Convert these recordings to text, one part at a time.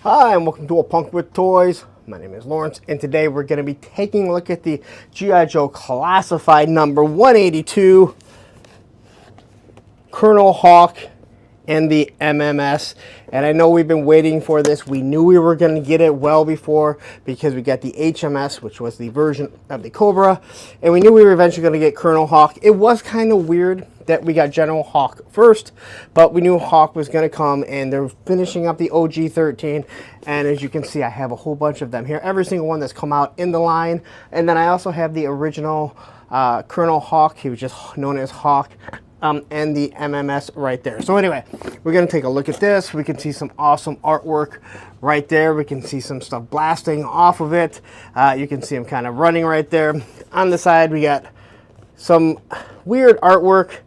Hi, and welcome to A Punk with Toys. My name is Lawrence, and today we're going to be taking a look at the G.I. Joe Classified number 182 Colonel Hawk and the MMS. And I know we've been waiting for this. We knew we were going to get it well before because we got the HMS, which was the version of the Cobra, and we knew we were eventually going to get Colonel Hawk. It was kind of weird that we got General Hawk first, but we knew Hawk was going to come, and they're finishing up the OG-13, and as you can see, I have a whole bunch of them here, every single one that's come out in the line. And then I also have the original Colonel Hawk. He was just known as Hawk, and the MMS right there. So anyway, we're going to take a look at this. We can see some awesome artwork right there. We can see some stuff blasting off of it. You can see him kind of running right there. On the side, we got some weird artwork.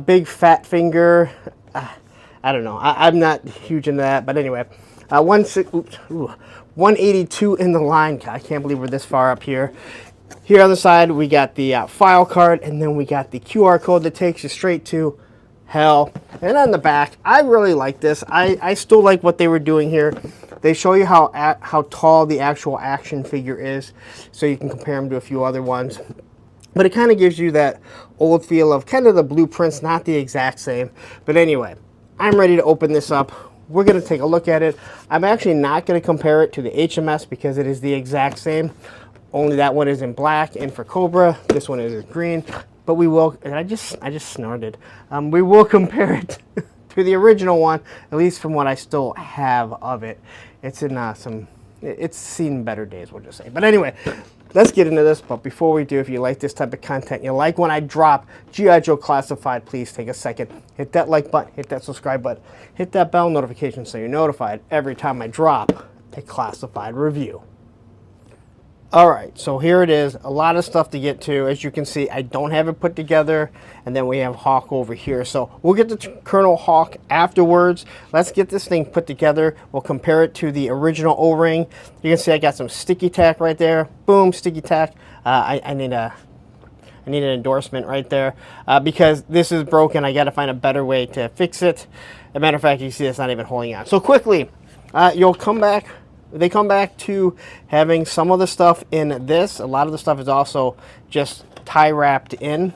Big fat finger. I don't know. I'm not huge into that, but anyway. 182 in the line. I can't believe we're this far up here. Here on the side, we got the file card, and then we got the QR code that takes you straight to hell. And on the back, I really like this. I still like what they were doing here. They show you how tall the actual action figure is, so you can compare them to a few other ones. But it kind of gives you that old feel of kind of the blueprints, not the exact same. But anyway, I'm ready to open this up. We're going to take a look at it. I'm actually not going to compare it to the HMS because it is the exact same. Only that one is in black, and for Cobra, this one is green. But we will, and I just snorted. We will compare it to the original one, at least from what I still have of it. It's in it's seen better days, we'll just say. But anyway, let's get into this. But before we do, if you like this type of content, you like when I drop G.I. Joe Classified, please take a second, hit that like button, hit that subscribe button, hit that bell notification so you're notified every time I drop a classified review. Alright, so here it is. A lot of stuff to get to. As you can see, I don't have it put together. And then we have Hawk over here. So we'll get to Colonel Hawk afterwards. Let's get this thing put together. We'll compare it to the original O-ring. You can see I got some sticky tack right there. Boom, sticky tack. I need an endorsement right there. Because this is broken, I got to find a better way to fix it. As a matter of fact, you see it's not even holding on. So quickly, you'll come back. They come back to having some of the stuff in this. A lot of the stuff is also just tie wrapped in.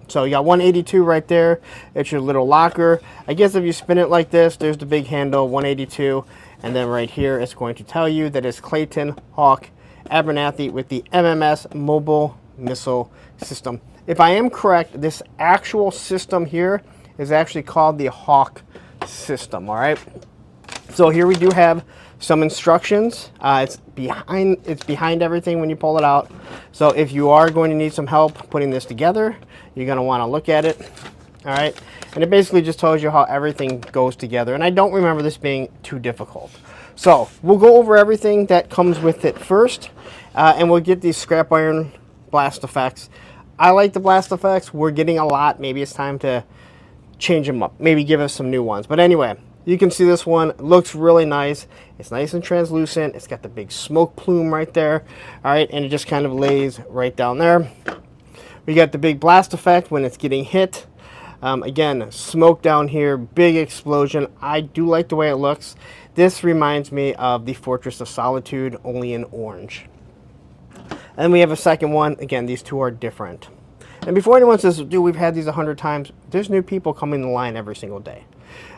So you got 182 right there. It's your little locker. I guess if you spin it like this, there's the big handle, 182. And then right here, it's going to tell you that it's Clayton Hawk Abernathy with the MMS Mobile Missile System. If I am correct, this actual system here is actually called the Hawk System, all right? So here we do have some instructions. It's behind everything when you pull it out. So if you are going to need some help putting this together, you're going to want to look at it. All right, and it basically just tells you how everything goes together. And I don't remember this being too difficult. So we'll go over everything that comes with it first, and we'll get these scrap iron blast effects. I like the blast effects. We're getting a lot. Maybe it's time to change them up. Maybe give us some new ones. But anyway, you can see this one looks really nice. It's nice and translucent. It's got the big smoke plume right there. All right, and it just kind of lays right down there. We got the big blast effect when it's getting hit. Again, smoke down here, big explosion. I do like the way it looks. This reminds me of the Fortress of Solitude, only in orange. And we have a second one. Again, these two are different. And before anyone says, dude, we've had these 100 times, there's new people coming in the line every single day.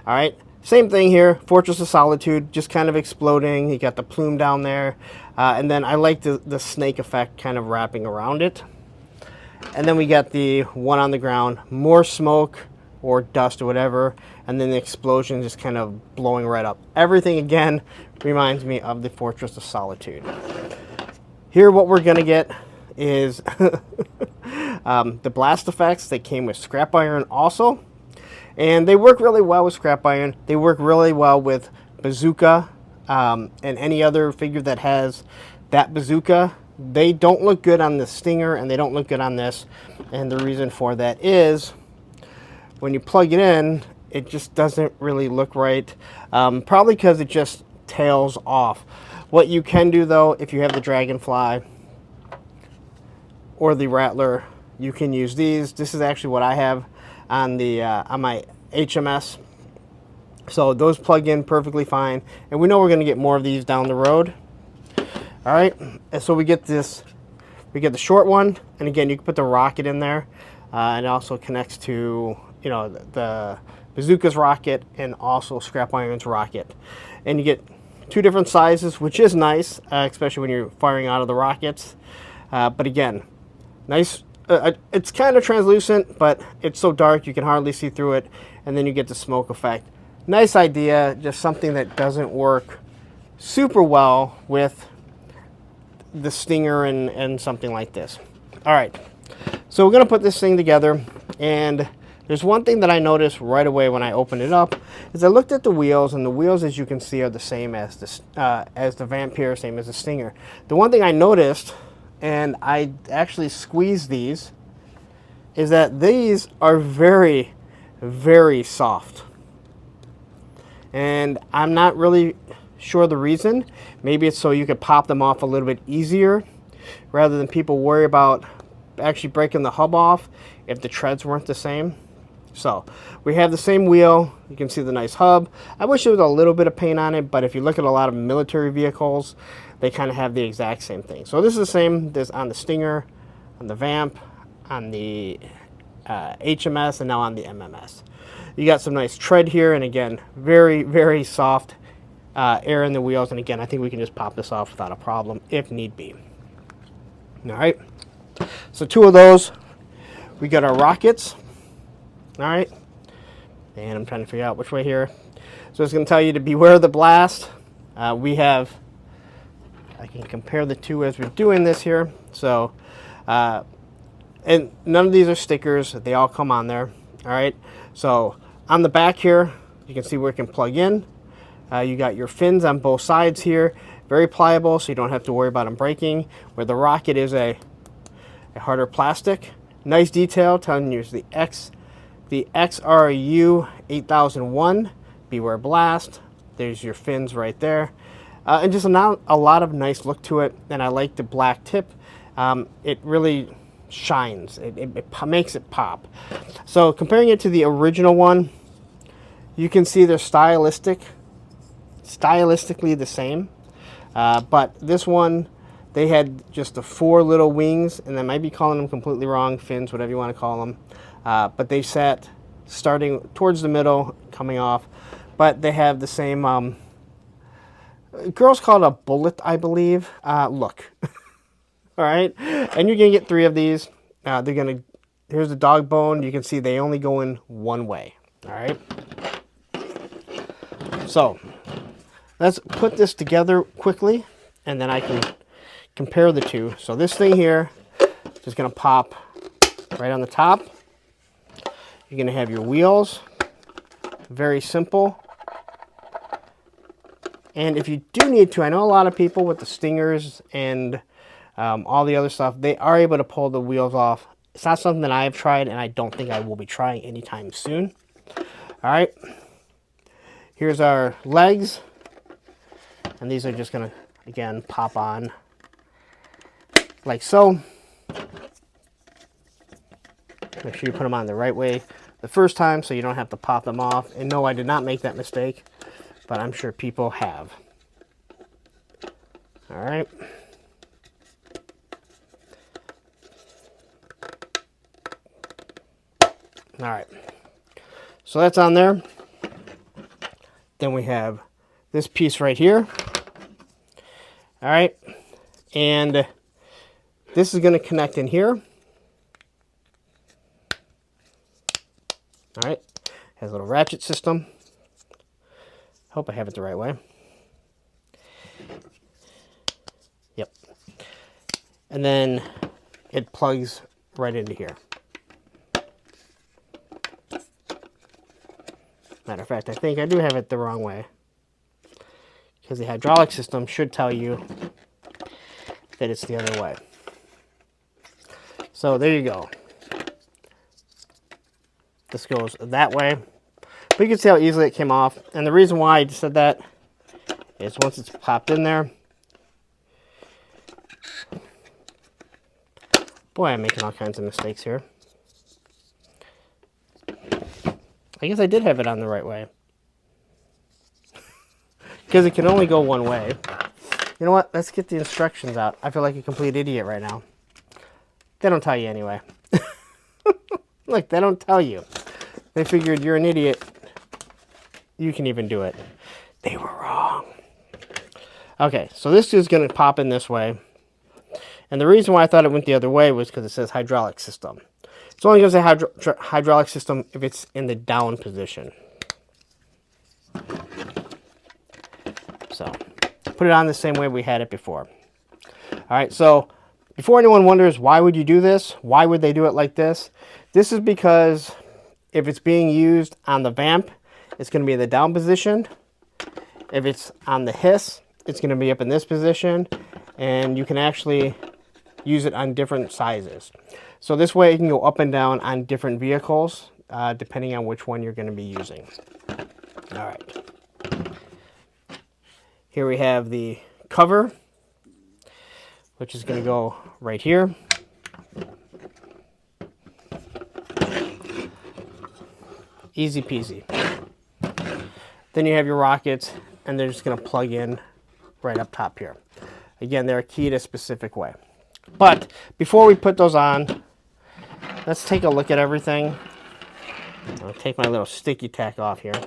All right. Same thing here, Fortress of Solitude, just kind of exploding. You got the plume down there. And then I like the snake effect kind of wrapping around it. And then we got the one on the ground, more smoke or dust or whatever. And then the explosion just kind of blowing right up. Everything, again, reminds me of the Fortress of Solitude. Here, what we're going to get is the blast effects. They came with scrap iron also. And they work really well with scrap iron. They work really well with bazooka and any other figure that has that bazooka. They don't look good on the Stinger, and they don't look good on this. And the reason for that is when you plug it in, it just doesn't really look right. Probably because it just tails off. What you can do, though, if you have the Dragonfly or the Rattler, you can use these. This is actually what I have on the on my HMS. So those plug in perfectly fine. And we know we're going to get more of these down the road. All right. And so we get this, we get the short one. And again, you can put the rocket in there. And it also connects to, you know, the Bazooka's rocket and also Scrap Iron's rocket. And you get two different sizes, which is nice, especially when you're firing out of the rockets. But again, nice. It's kind of translucent, but it's so dark you can hardly see through it. And then you get the smoke effect. Nice idea, just something that doesn't work super well with the Stinger and something like this. All right, so we're gonna put this thing together, and there's one thing that I noticed right away when I opened it up, is I looked at the wheels, and the wheels, as you can see, are the same as the Vampire, same as the Stinger. The one thing I noticed, and I actually squeezed these, is that these are very, very soft. And I'm not really sure the reason. Maybe it's so you could pop them off a little bit easier rather than people worry about actually breaking the hub off if the treads weren't the same. So we have the same wheel. You can see the nice hub. I wish there was a little bit of paint on it, but if you look at a lot of military vehicles, they kind of have the exact same thing. So this is the same. This on the Stinger, on the Vamp, on the HMS, and now on the MMS. You got some nice tread here, and again, very, very soft air in the wheels. And again, I think we can just pop this off without a problem if need be. All right, so two of those. We got our rockets. All right, and I'm trying to figure out which way here. So it's going to tell you to beware the blast. We have, I can compare the two as we're doing this here. So, and none of these are stickers. They all come on there. All right, so on the back here, you can see where it can plug in. You got your fins on both sides here. Very pliable, so you don't have to worry about them breaking. Where the rocket is a harder plastic. Nice detail telling you the XRU 8001, beware blast. There's your fins right there. And just a lot of nice look to it. And I like the black tip. It really shines. It makes it pop. So comparing it to the original one, you can see they're stylistically the same. But this one, they had just the four little wings, and I might be calling them completely wrong, fins, whatever you want to call them. But they sat starting towards the middle, coming off. But they have the same, girls call it a bullet, I believe, look. All right, and you're gonna get three of these. Here's the dog bone. You can see they only go in one way. All right. So let's put this together quickly, and then I can compare the two. So this thing here is just gonna pop right on the top. You're gonna have your wheels. Very simple. And if you do need to, I know a lot of people with the Stingers and all the other stuff, they are able to pull the wheels off. It's not something that I've tried, and I don't think I will be trying anytime soon. All right, here's our legs, and these are just gonna, again, pop on like so. Make sure you put them on the right way the first time so you don't have to pop them off. And no, I did not make that mistake, but I'm sure people have. All right. All right, so that's on there. Then we have this piece right here. All right, and this is going to connect in here. All right, has a little ratchet system. Hope I have it the right way. Yep. And then it plugs right into here. Matter of fact, I think I do have it the wrong way, because the hydraulic system should tell you that it's the other way. So there you go. This goes that way. But you can see how easily it came off. And the reason why I said that is once it's popped in there. Boy, I'm making all kinds of mistakes here. I guess I did have it on the right way. because it can only go one way. You know what? Let's get the instructions out. I feel like a complete idiot right now. They don't tell you anyway. Look, they don't tell you. They figured you're an idiot. You can even do it. They were wrong. Okay, so this is going to pop in this way. And the reason why I thought it went the other way was because it says hydraulic system. It's only going to say hydraulic system if it's in the down position. So, put it on the same way we had it before. All right, so before anyone wonders, why would you do this? Why would they do it like this? This is because if it's being used on the vamp, it's going to be in the down position. If it's on the hiss, it's going to be up in this position. And you can actually use it on different sizes. So this way it can go up and down on different vehicles, depending on which one you're going to be using. All right. Here we have the cover, which is going to go right here. Easy peasy. Then you have your rockets, and they're just going to plug in right up top here. Again, they're keyed a specific way. But before we put those on, let's take a look at everything. I'll take my little sticky tack off here.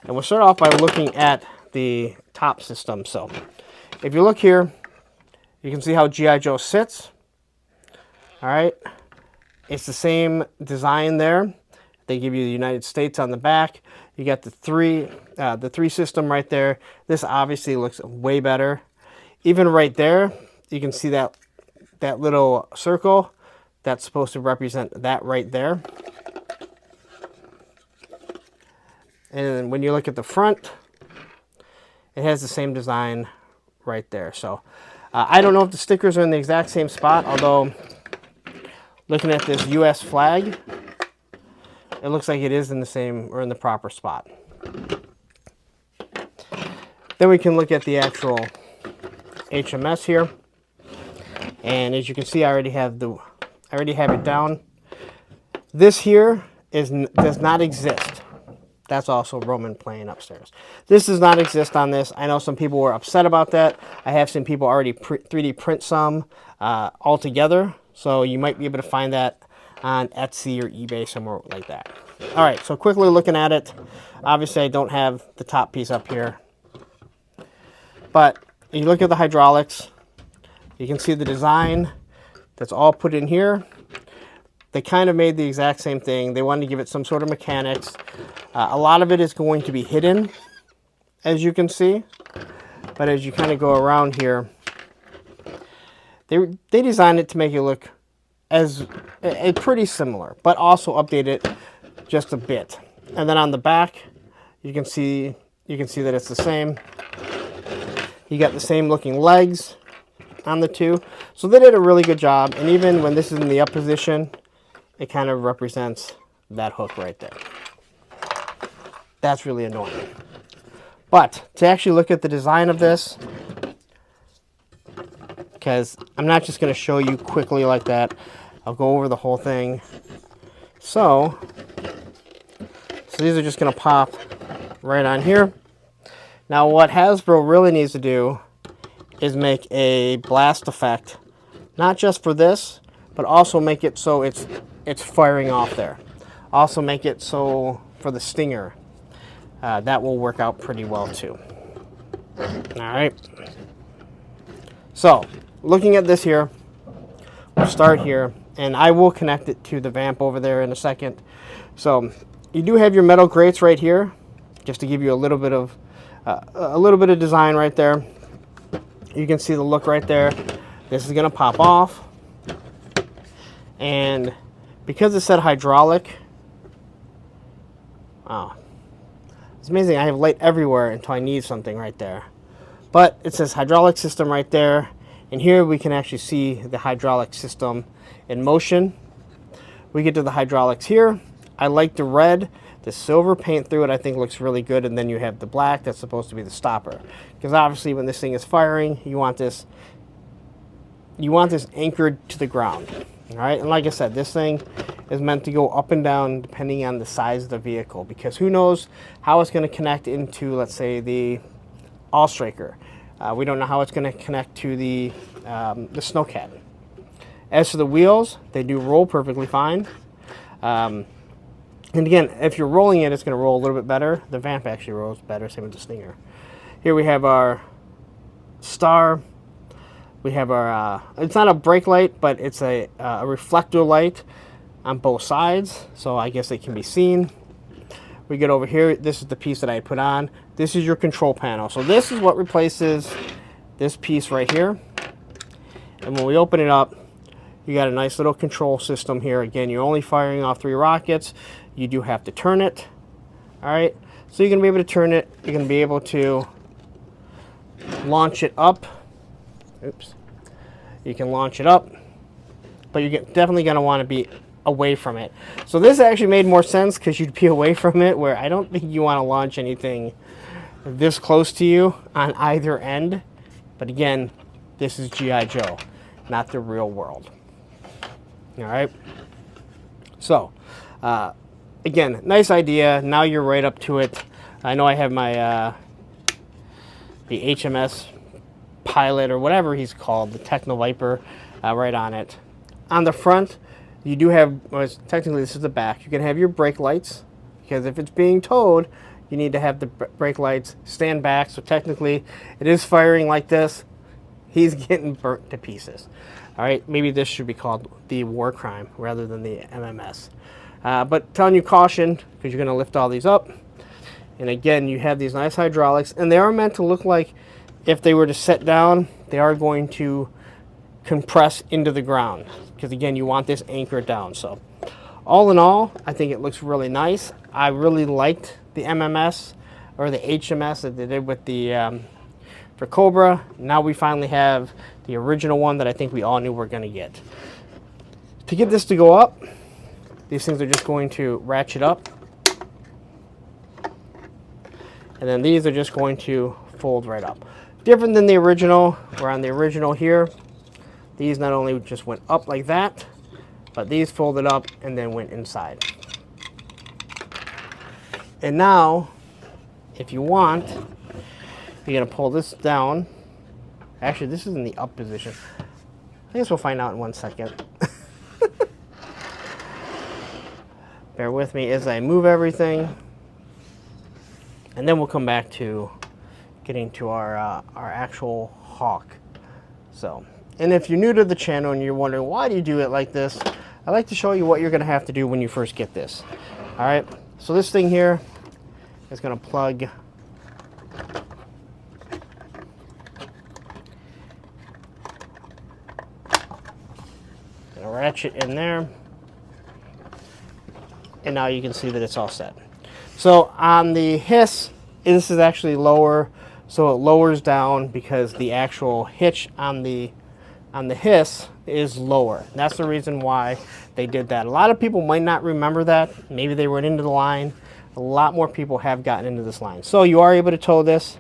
And we'll start off by looking at the top system. So if you look here, you can see how G.I. Joe sits. All right. It's the same design there. They give you the United States on the back. You got the three system right there. This obviously looks way better. Even right there, you can see that little circle. That's supposed to represent that right there. And when you look at the front, it has the same design right there. So I don't know if the stickers are in the exact same spot, although looking at this US flag, it looks like it is in the same or in the proper spot. Then we can look at the actual HMS here. And as you can see, I already have it down. This here does not exist. That's also Roman playing upstairs. This does not exist on this. I know some people were upset about that. I have seen people already 3D print some altogether. So you might be able to find that on Etsy or eBay, somewhere like that. All right, so quickly looking at it. Obviously, I don't have the top piece up here. But if you look at the hydraulics, you can see the design that's all put in here. They kind of made the exact same thing. They wanted to give it some sort of mechanics. A lot of it is going to be hidden, as you can see. But as you kind of go around here, they designed it to make it look as pretty similar, but also update it just a bit. And then on the back, you can see that it's the same. You got the same looking legs on the two. So they did a really good job. And even when this is in the up position, it kind of represents that hook right there. That's really annoying. But to actually look at the design of this, because I'm not just going to show you quickly like that. I'll go over the whole thing. So these are just going to pop right on here. Now what Hasbro really needs to do is make a blast effect, not just for this, but also make it so it's firing off there. Also make it so for the Stinger, that will work out pretty well too. All right. So looking at this here, we'll start here, and I will connect it to the vamp over there in a second. So you do have your metal grates right here, just to give you a little bit of design right there. You can see the look right there. This is going to pop off, and because it said hydraulic, wow, it's amazing. I have light everywhere until I need something right there. But it says hydraulic system right there, and here we can actually see the hydraulic system in motion. We get to the hydraulics here. I like the red. The silver paint through it I think looks really good, and then you have the black that's supposed to be the stopper. Because obviously when this thing is firing, you want this anchored to the ground. All right, and like I said, this thing is meant to go up and down depending on the size of the vehicle, because who knows how it's going to connect into, let's say, the all striker. We don't know how it's going to connect to the Snowcat. As for the wheels, they do roll perfectly fine. And again, if you're rolling it, it's going to roll a little bit better. The Vamp actually rolls better, same with the Stinger. Here we have our Star. We have our, it's not a brake light, but it's a reflector light on both sides, so I guess it can be seen. We get over here, this is the piece that I put on. This is your control panel. So this is what replaces this piece right here. And when we open it up, you got a nice little control system here. Again, you're only firing off 3 rockets. You do have to turn it. All right, so you're gonna be able to turn it. You're gonna be able to launch it up. Oops. You can launch it up, but you're definitely gonna wanna be away from it. So this actually made more sense because you'd be away from it, where I don't think you wanna launch anything this close to you on either end. But again, this is G.I. Joe, not the real world. All right. So, again, nice idea. Now you're right up to it. I know I have my the HMS Pilot or whatever he's called, the Techno Viper, right on it. On the front, you do have, well, technically this is the back. You can have your brake lights, because if it's being towed, you need to have the brake lights stand back. So technically, it is firing like this. He's getting burnt to pieces. All right, maybe this should be called the War Crime rather than the MMS. But telling you caution, because you're going to lift all these up. And again, you have these nice hydraulics, and they are meant to look like if they were to set down, they are going to compress into the ground. Because again, you want this anchored down. So all in all, I think it looks really nice. I really liked the MMS or the HMS that they did with the for Cobra. Now we finally have the original one that I think we all knew we're going to get. To get this to go up, these things are just going to ratchet up. And then these are just going to fold right up. Different than the original, where on the original here, these not only just went up like that, but these folded up and then went inside. And now, if you want, you're going to pull this down. Actually, this is in the up position. I guess we'll find out in 1 second. Bear with me as I move everything. And then we'll come back to getting to our actual Hawk. So, and if you're new to the channel and you're wondering why do you do it like this, I like to show you what you're going to have to do when you first get this. All right, so this thing here is going to plug and a ratchet in there, and now you can see that it's all set. So on the hiss, this is actually lower, so it lowers down because the actual hitch on the hiss is lower. And that's the reason why they did that. A lot of people might not remember that. Maybe they weren't into the line. A lot more people have gotten into this line. So you are able to tow this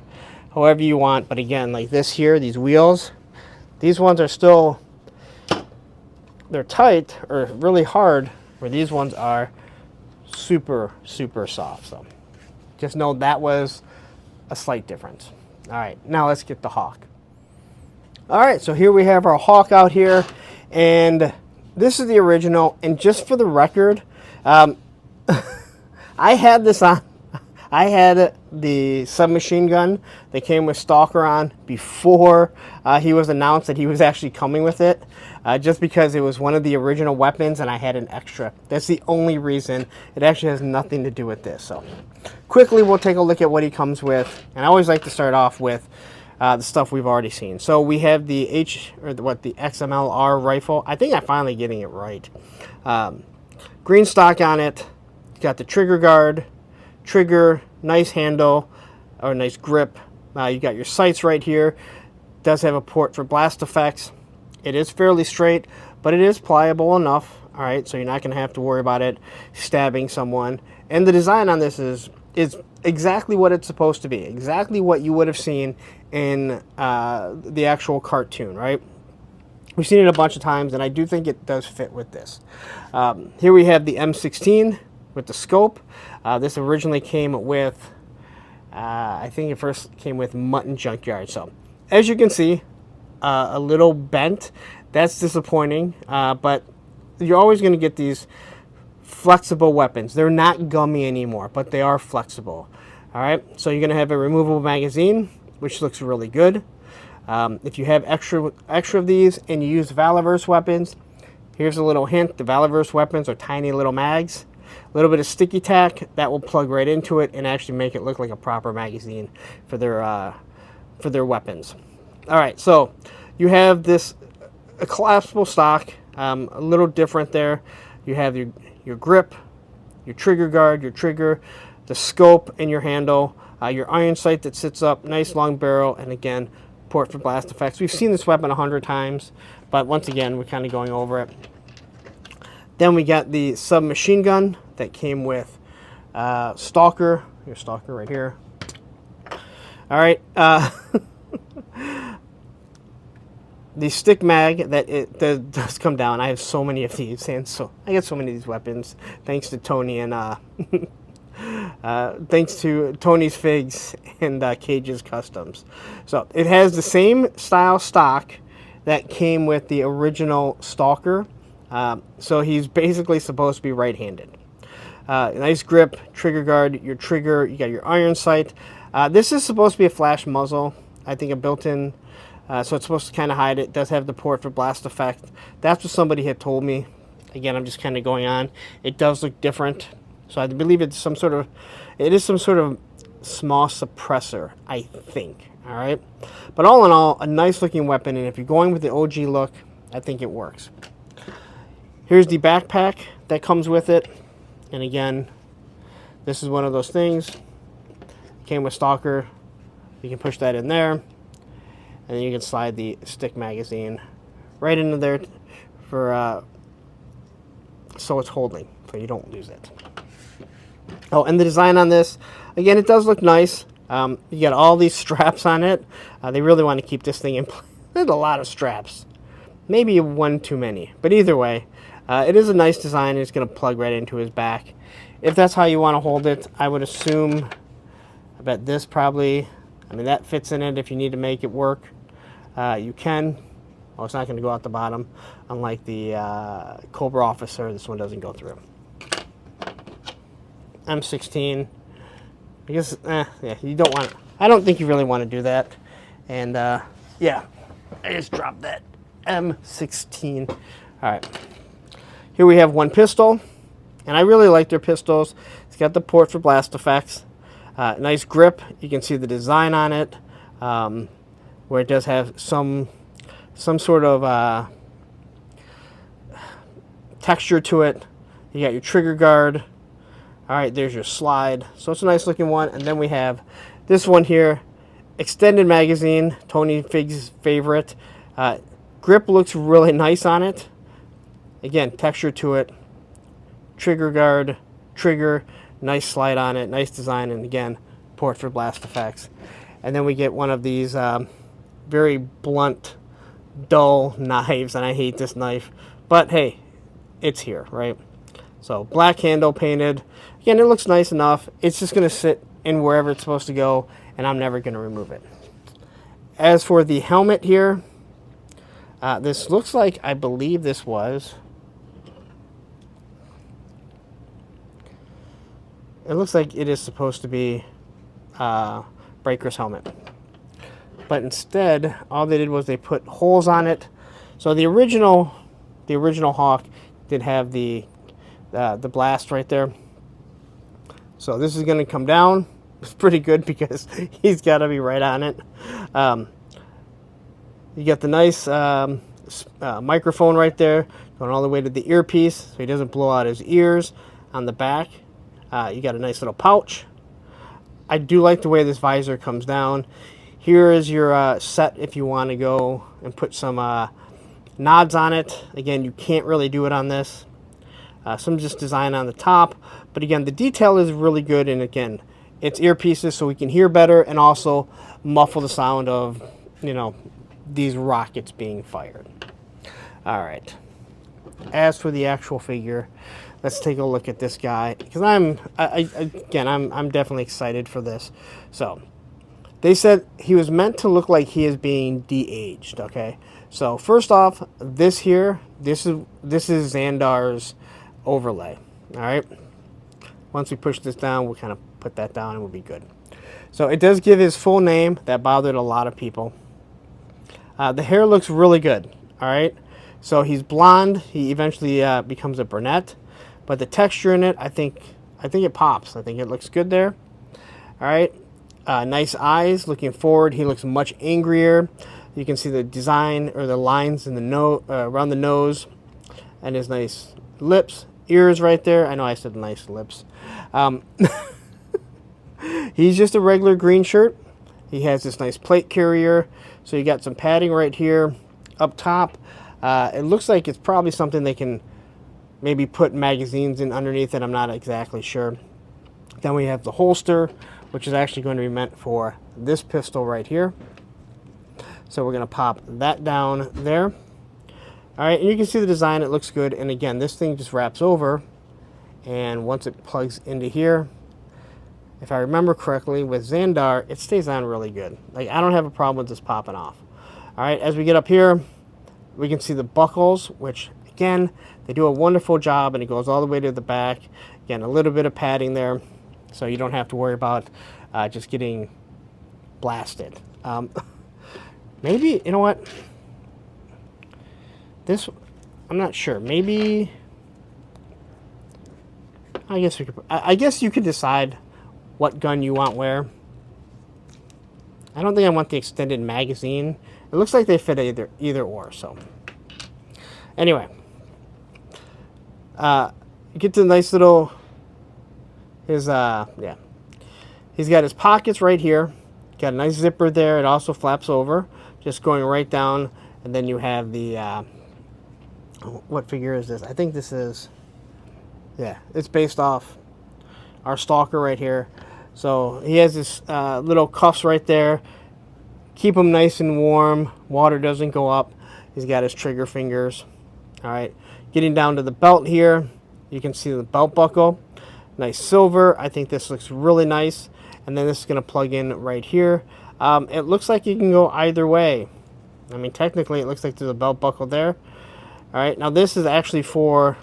however you want. But again, like this here, these wheels, these ones are still, they're tight or really hard, where these ones are super, super soft. So just know that was a slight difference. All right, now let's get the Hawk. All right, so here we have our Hawk out here, and this is the original. And just for the record, I had this on. I had the submachine gun that came with Stalker on before he was announced that he was actually coming with it, just because it was one of the original weapons and I had an extra. That's the only reason. It actually has nothing to do with this. So quickly we'll take a look at what he comes with, and I always like to start off with the stuff we've already seen. So we have the the XMLR rifle. I think I'm finally getting it right. Green stock on it. Got the trigger guard, trigger, nice handle, or nice grip. You got your sights right here. Does have a port for blast effects. It is fairly straight, but it is pliable enough. All right, so you're not going to have to worry about it stabbing someone. And the design on this is exactly what it's supposed to be. Exactly what you would have seen in the actual cartoon, right? We've seen it a bunch of times, and I do think it does fit with this. Here we have the M16 with the scope. This originally came with I think it first came with Mutton Junkyard. So as you can see, a little bent. That's disappointing, but you're always going to get these flexible weapons. They're not gummy anymore, but they are flexible. All right, so you're going to have a removable magazine, which looks really good. If you have extra of these and you use Valiverse weapons, here's a little hint. The Valiverse weapons are tiny little mags. A little bit of sticky tack that will plug right into it and actually make it look like a proper magazine for their weapons. All right, so you have this a collapsible stock, a little different there. You have your grip, your trigger guard, your trigger, the scope, and your handle, your iron sight that sits up, nice long barrel, and again, port for blast effects. We've seen this weapon 100 times, but once again, we're kind of going over it. Then we got the submachine gun that came with Stalker. Your Stalker right here. All right. The stick mag that does come down. I have so many of these, and so I get so many of these weapons thanks to Tony and thanks to Tony's Figs and Cage's Customs. So it has the same style stock that came with the original Stalker. So he's basically supposed to be right-handed. Nice grip, trigger guard, your trigger, you got your iron sight. This is supposed to be a flash muzzle. I think a built-in, so it's supposed to kind of hide it. It does have the port for blast effect. That's what somebody had told me. Again, I'm just kind of going on. It does look different. So I believe it's some sort of small suppressor, I think. All right. But all in all, a nice looking weapon. And if you're going with the OG look, I think it works. Here's the backpack that comes with it. And again, this is one of those things. Came with Stalker. You can push that in there. And then you can slide the stick magazine right into there for so it's holding, so you don't lose it. Oh, and the design on this, again, it does look nice. You got all these straps on it. They really want to keep this thing in place. There's a lot of straps. Maybe one too many. But either way, it is a nice design. It's going to plug right into his back. If that's how you want to hold it, I would assume, I bet this probably, I mean, that fits in it if you need to make it work. You can. Well, it's not going to go out the bottom. Unlike the Cobra Officer, this one doesn't go through. M16. I guess, yeah, you don't want to, I don't think you really want to do that. And, yeah, I just dropped that. M16. All right. Here we have one pistol. And I really like their pistols. It's got the port for blast effects. Nice grip. You can see the design on it, where it does have some sort of texture to it. You got your trigger guard. All right, there's your slide. So it's a nice looking one. And then we have this one here, extended magazine, Tony Fig's favorite. Grip looks really nice on it. Again, texture to it. Trigger guard, trigger, nice slide on it, nice design, and again, port for blast effects. And then we get one of these very blunt, dull knives, and I hate this knife. But hey, it's here, right? So black handle painted. Again, it looks nice enough. It's just going to sit in wherever it's supposed to go, and I'm never going to remove it. As for the helmet here, this looks like, I believe this was, it looks like it is supposed to be Breaker's helmet. But instead, all they did was they put holes on it. So the original Hawk did have the blast right there. So this is going to come down. It's pretty good because he's got to be right on it. You got the nice microphone right there, going all the way to the earpiece, so he doesn't blow out his ears on the back. You got a nice little pouch. I do like the way this visor comes down. Here is your set if you want to go and put some nods on it. Again, you can't really do it on this. Some just design on the top. But again, the detail is really good. And again, it's earpieces so we can hear better and also muffle the sound of, you know, these rockets being fired. All right. as for the actual figure, let's take a look at this guy, because again, I'm definitely excited for this. So they said he was meant to look like he is being de-aged. Okay, so first off, this here, this is Xandar's overlay. All right, once we push this down, we'll kind of put that down and we'll be good. So it does give his full name. That bothered a lot of people. The hair looks really good. All right, so he's blonde. He eventually becomes a brunette, but the texture in it, I think it pops. I think it looks good there. All right, nice eyes. Looking forward, he looks much angrier. You can see the design or the lines in the nose, around the nose, and his nice lips, ears right there. I know I said nice lips. He's just a regular green shirt. He has this nice plate carrier. So you got some padding right here up top. It looks like it's probably something they can maybe put magazines in underneath it. I'm not exactly sure. Then we have the holster, which is actually going to be meant for this pistol right here. So we're going to pop that down there. All right, and you can see the design. It looks good. And again, this thing just wraps over. And once it plugs into here, if I remember correctly, with Xandar, it stays on really good. Like, I don't have a problem with this popping off. All right, as we get up here, we can see the buckles, which, again, they do a wonderful job, and it goes all the way to the back. Again, a little bit of padding there, so you don't have to worry about just getting blasted. Maybe, you know what? This, I'm not sure. Maybe, I guess you could decide what gun you want where. I don't think I want the extended magazine. It looks like they fit either or. So anyway, get to the nice little he's got his pockets right here. Got a nice zipper there. It also flaps over, just going right down. And then you have the what figure is this? I think this is, yeah, it's based off our Stalker right here. So he has this little cuffs right there. Keep him nice and warm. Water doesn't go up. He's got his trigger fingers. All right. Getting down to the belt here, you can see the belt buckle. Nice silver. I think this looks really nice. And then this is going to plug in right here. It looks like you can go either way. I mean, technically, it looks like there's a belt buckle there. All right. Now, this is actually for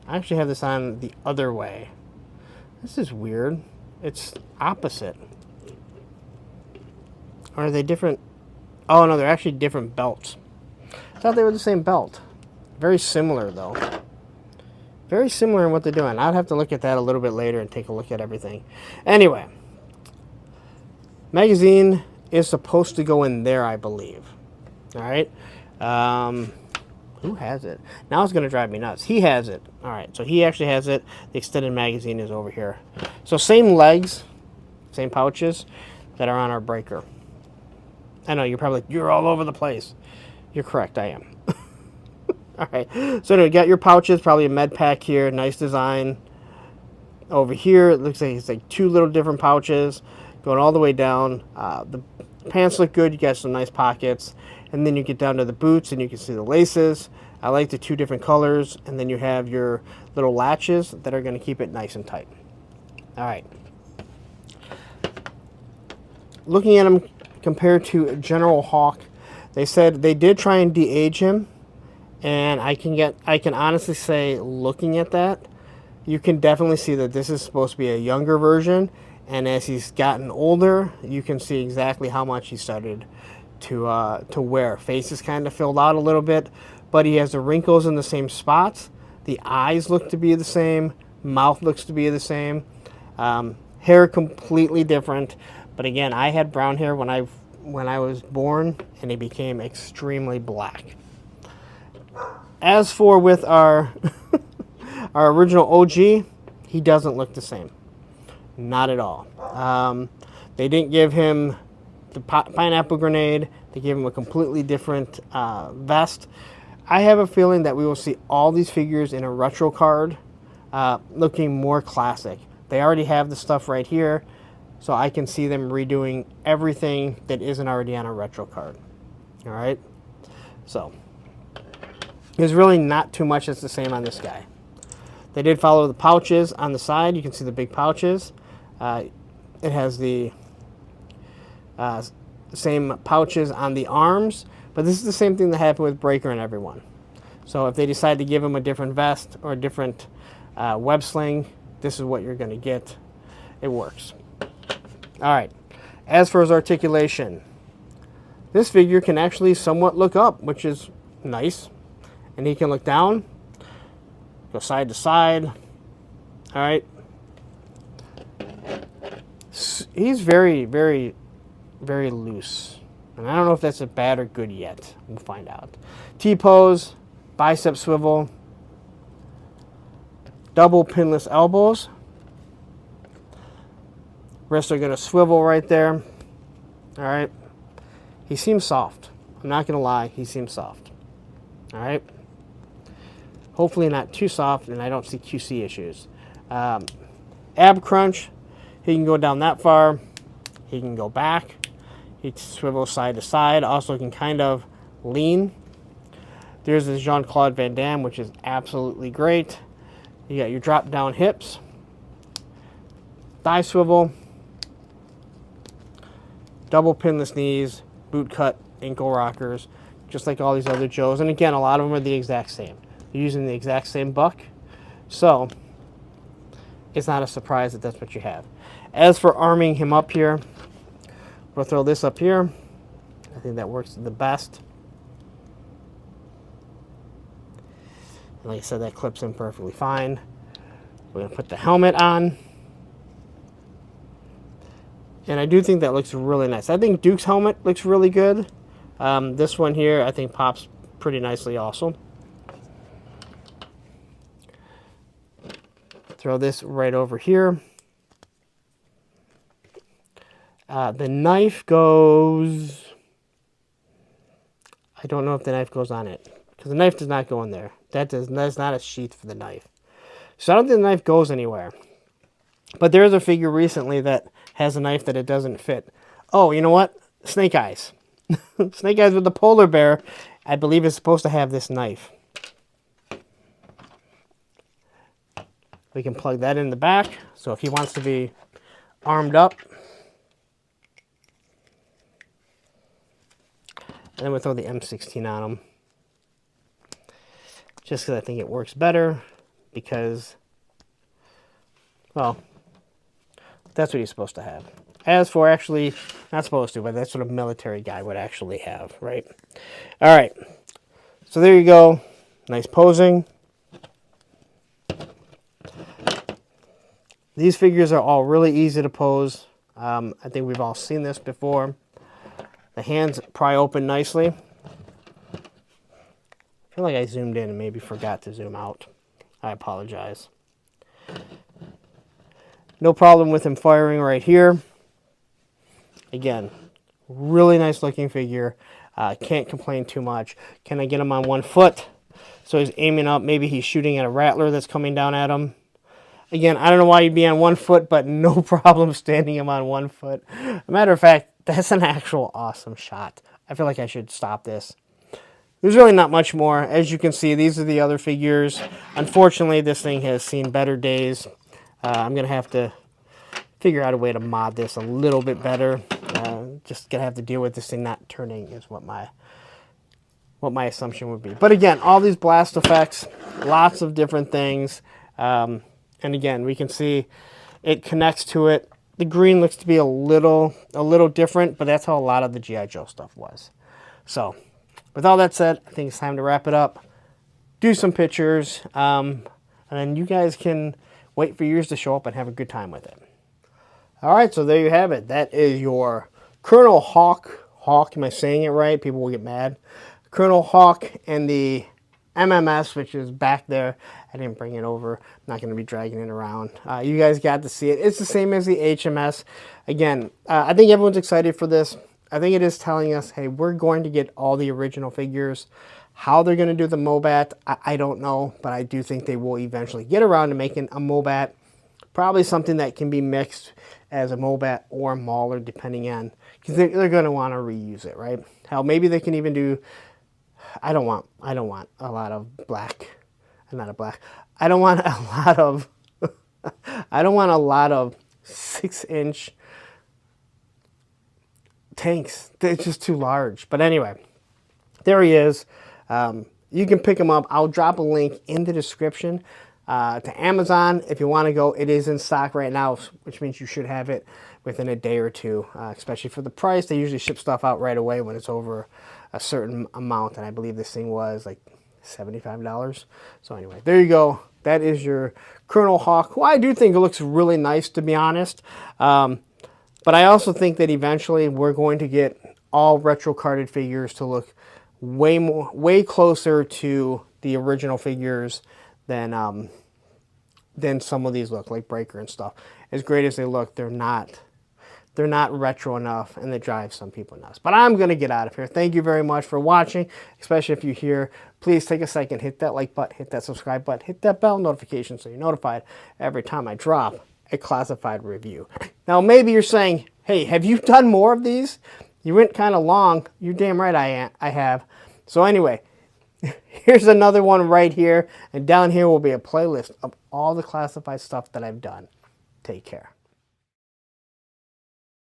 I actually have this on the other way. This is weird. It's opposite. Or are they different? Oh, no, they're actually different belts. I thought they were the same belt. Very similar, though. Very similar in what they're doing. I'd have to look at that a little bit later and take a look at everything. Anyway, magazine is supposed to go in there, I believe. All right. Who has it? Now it's going to drive me nuts. He has it. All right, so he actually has it. The extended magazine is over here. So same legs, same pouches that are on our breaker. I know, you're probably like, you're all over the place. You're correct, I am. All right, so anyway, you got your pouches, probably a med pack here. Nice design. Over here, it looks like it's like two little different pouches going all the way down. The pants look good. You got some nice pockets. And then you get down to the boots and you can see the laces. I like the two different colors. And then you have your little latches that are going to keep it nice and tight. All right. Looking at him compared to General Hawk, they said they did try and de-age him. And I can honestly say, looking at that, you can definitely see that this is supposed to be a younger version. And as he's gotten older, you can see exactly how much he started to wear. Face is kind of filled out a little bit, but he has the wrinkles in the same spots. The eyes look to be the same. Mouth looks to be the same. Hair completely different. But again, I had brown hair when I was born, and it became extremely black. As for with our our original OG, he doesn't look the same. Not at all. They didn't give him the pineapple grenade. They gave him a completely different vest. I have a feeling that we will see all these figures in a retro card looking more classic. They already have the stuff right here. So I can see them redoing everything that isn't already on a retro card. All right. So there's really not too much that's the same on this guy. They did follow the pouches on the side. You can see the big pouches. It has the same pouches on the arms, but this is the same thing that happened with Breaker and everyone. So if they decide to give him a different vest or a different web sling, this is what you're going to get. It works. All right. As for his articulation, this figure can actually somewhat look up, which is nice. And he can look down, go side to side. All right. He's very, very, very loose. And I don't know if that's a bad or good yet. We'll find out. T-pose, bicep swivel, double pinless elbows. Wrists are going to swivel right there. All right. He seems soft. I'm not going to lie. He seems soft. All right. Hopefully not too soft, and I don't see QC issues. Ab crunch. He can go down that far. He can go back. He swivels side to side. Also can kind of lean. There's this Jean-Claude Van Damme, which is absolutely great. You got your drop down hips. Thigh swivel. Double pinless knees. Boot cut ankle rockers. Just like all these other Joes. And again, a lot of them are the exact same. They're using the exact same buck. So it's not a surprise that that's what you have. As for arming him up here, we'll throw this up here. I think that works the best. And like I said, that clips in perfectly fine. We're going to put the helmet on. And I do think that looks really nice. I think Duke's helmet looks really good. This one here, I think, pops pretty nicely also. Throw this right over here. The knife goes... I don't know if the knife goes on it, because the knife does not go in there. That's not a sheath for the knife. So I don't think the knife goes anywhere. But there is a figure recently that has a knife that it doesn't fit. Oh, you know what? Snake Eyes. Snake Eyes with the polar bear, I believe, is supposed to have this knife. We can plug that in the back. So if he wants to be armed up. And then we'll throw the M16 on him. Just because I think it works better. Because, well, that's what he's supposed to have. As for actually, not supposed to, but that's what a military guy would actually have, right? All right. So there you go. Nice posing. These figures are all really easy to pose. I think we've all seen this before. The hands pry open nicely. I feel like I zoomed in and maybe forgot to zoom out. I apologize. No problem with him firing right here. Again, really nice looking figure. Can't complain too much. Can I get him on 1 foot? So he's aiming up. Maybe he's shooting at a rattler that's coming down at him. Again, I don't know why you'd be on 1 foot, but no problem standing him on 1 foot. As a matter of fact, that's an actual awesome shot. I feel like I should stop this. There's really not much more. As you can see, these are the other figures. Unfortunately, this thing has seen better days. I'm going to have to figure out a way to mod this a little bit better. Just going to have to deal with this thing not turning is what my assumption would be. But again, all these blast effects, lots of different things. And again, we can see it connects to it. The green looks to be a little different, but that's how a lot of the G.I. Joe stuff was. So, with all that said, I think it's time to wrap it up. Do some pictures, and then you guys can wait for yours to show up and have a good time with it. All right, so there you have it. That is your Colonel Hawk. Hawk, am I saying it right? People will get mad. Colonel Hawk and the MMS, which is back there. I didn't bring it over. I'm not going to be dragging it around. You guys got to see it. It's the same as the HMS. Again, I think everyone's excited for this. I think it is telling us, hey, we're going to get all the original figures. How they're going to do the MOBAT, I don't know, but I do think they will eventually get around to making a MOBAT. Probably something that can be mixed as a Mobat or Mauler, depending on, because they're going to want to reuse it, right? Hell, maybe they can even do, I don't want a lot of black, not a black, I don't want a lot of, I don't want a lot of 6-inch tanks. They're just too large. But anyway, there he is. You can pick him up. I'll drop a link in the description to Amazon if you want to go. It is in stock right now, which means you should have it within a day or two, especially for the price. They usually ship stuff out right away when it's over a certain amount, and I believe this thing was like $75. So anyway, there you go. That is your Colonel Hawk, who I do think it looks really nice, to be honest. But I also think that eventually we're going to get all retro carded figures to look way closer to the original figures than some of these look, like Breaker and stuff. As great as they look, they're not retro enough, and they drive some people nuts. But I'm going to get out of here. Thank you very much for watching, especially if you're here. Please take a second, hit that like button, hit that subscribe button, hit that bell notification so you're notified every time I drop a classified review. Now, maybe you're saying, hey, have you done more of these? You went kind of long. You're damn right I have. So anyway, here's another one right here, and down here will be a playlist of all the classified stuff that I've done. Take care.